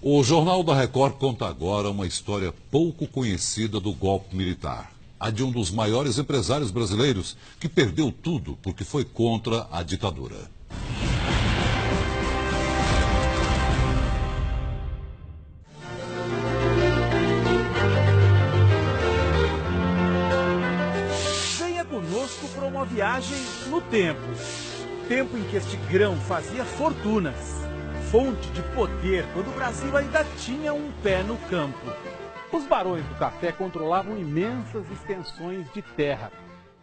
O Jornal da Record conta agora uma história pouco conhecida do golpe militar. A de um dos maiores empresários brasileiros que perdeu tudo porque foi contra a ditadura. Venha conosco para uma viagem no tempo. Tempo em que este grão fazia fortunas. Fonte de poder quando o Brasil ainda tinha um pé no campo. Os barões do café controlavam imensas extensões de terra.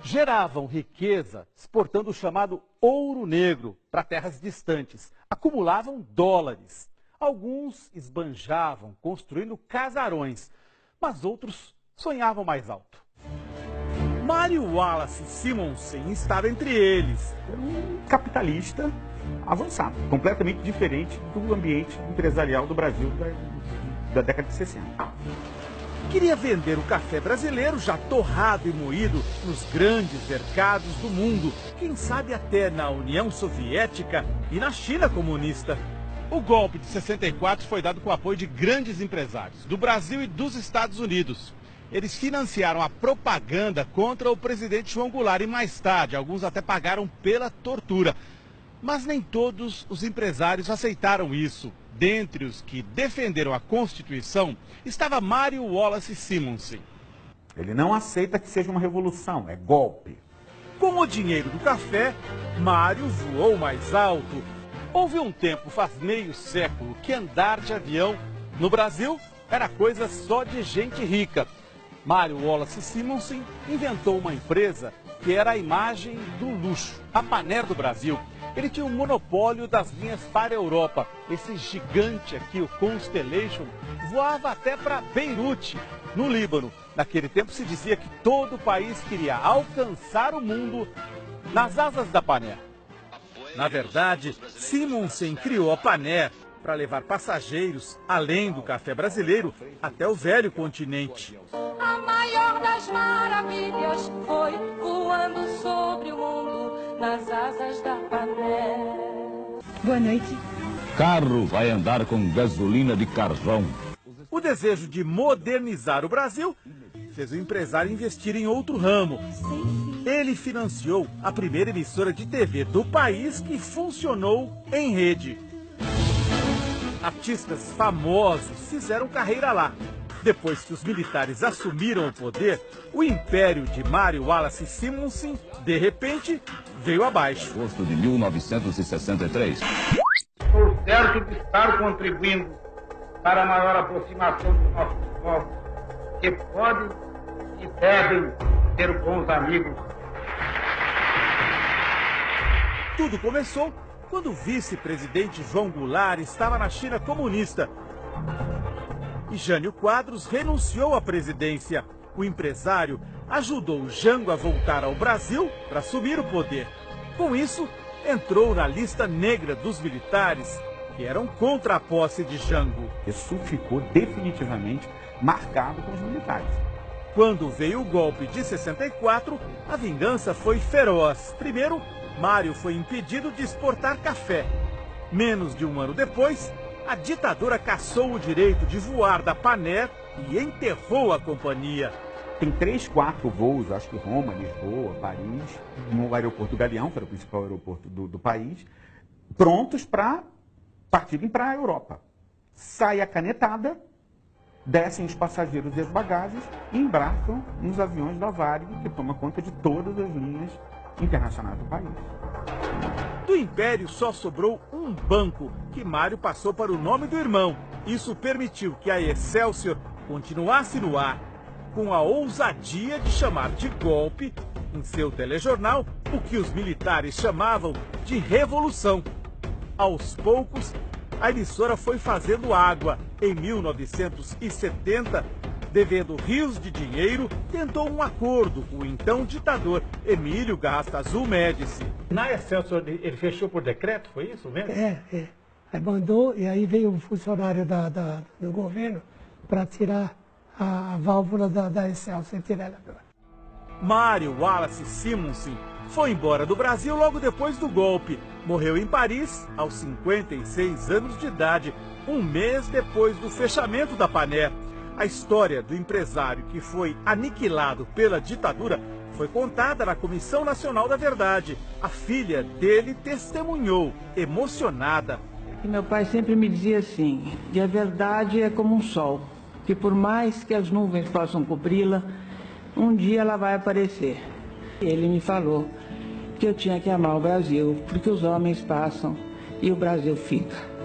Geravam riqueza exportando o chamado ouro negro para terras distantes. Acumulavam dólares. Alguns esbanjavam construindo casarões, mas outros sonhavam mais alto. Mário Wallace Simonsen estava entre eles. Um capitalista avançado, completamente diferente do ambiente empresarial do Brasil da década de 60. Queria vender o café brasileiro já torrado e moído nos grandes mercados do mundo, quem sabe até na União Soviética e na China comunista. O golpe de 64 foi dado com o apoio de grandes empresários do Brasil e dos Estados Unidos. Eles financiaram a propaganda contra o presidente João Goulart e mais tarde alguns até pagaram pela tortura. Mas nem todos os empresários aceitaram isso. Dentre os que defenderam a Constituição estava Mário Wallace Simonsen. Ele não aceita que seja uma revolução, é golpe. Com o dinheiro do café, Mário voou mais alto. Houve um tempo, faz meio século, que andar de avião no Brasil era coisa só de gente rica. Mário Wallace Simonsen inventou uma empresa que era a imagem do luxo, a Paner do Brasil. Ele tinha um monopólio das linhas para a Europa. Esse gigante aqui, o Constellation, voava até para Beirute, no Líbano. Naquele tempo se dizia que todo o país queria alcançar o mundo nas asas da Paner. Na verdade, Simonsen criou a Paner para levar passageiros, além do café brasileiro, até o velho continente. A maior das maravilhas foi voando sobre o mundo nas asas da Paner. Boa noite. Carro vai andar com gasolina de carvão. O desejo de modernizar o Brasil fez o empresário investir em outro ramo. Ele financiou a primeira emissora de TV do país que funcionou em rede. Artistas famosos fizeram carreira lá. Depois que os militares assumiram o poder, o império de Mário Wallace Simonsen, de repente, veio abaixo. Agosto de 1963. Estou certo de estar contribuindo para a maior aproximação dos nossos povos, que podem e devem ser bons amigos. Tudo começou quando o vice-presidente João Goulart estava na China comunista. E Jânio Quadros renunciou à presidência. O empresário ajudou Jango a voltar ao Brasil para assumir o poder. Com isso, entrou na lista negra dos militares que eram contra a posse de Jango. Isso ficou definitivamente marcado com os militares. Quando veio o golpe de 64, a vingança foi feroz. Primeiro, Mário foi impedido de exportar café. Menos de um ano depois, a ditadura cassou o direito de voar da Paner e enterrou a companhia. Tem 3, 4 voos, acho que Roma, Lisboa, Paris, no aeroporto Galeão, que era o principal aeroporto do país, prontos para partirem para a Europa. Sai a canetada, descem os passageiros e as bagagens e embarcam nos aviões da Varig, que toma conta de todas as linhas internacionais do país. Do Império só sobrou um banco, que Mário passou para o nome do irmão. Isso permitiu que a Excelsior continuasse no ar, com a ousadia de chamar de golpe, em seu telejornal, o que os militares chamavam de revolução. Aos poucos, a emissora foi fazendo água. Em 1970, devendo rios de dinheiro, tentou um acordo com o então ditador Emílio Garrastazu Médici. Na Excelsior ele fechou por decreto, foi isso mesmo? É. Aí mandou e aí veio um funcionário do governo para tirar a válvula da Excelsior e tirar ela do ar. Mário Wallace Simonsen foi embora do Brasil logo depois do golpe. Morreu em Paris, aos 56 anos de idade, um mês depois do fechamento da Paner. A história do empresário que foi aniquilado pela ditadura foi contada na Comissão Nacional da Verdade. A filha dele testemunhou, emocionada. E meu pai sempre me dizia assim, que a verdade é como um sol, que por mais que as nuvens possam cobri-la, um dia ela vai aparecer. Ele me falou que eu tinha que amar o Brasil, porque os homens passam e o Brasil fica.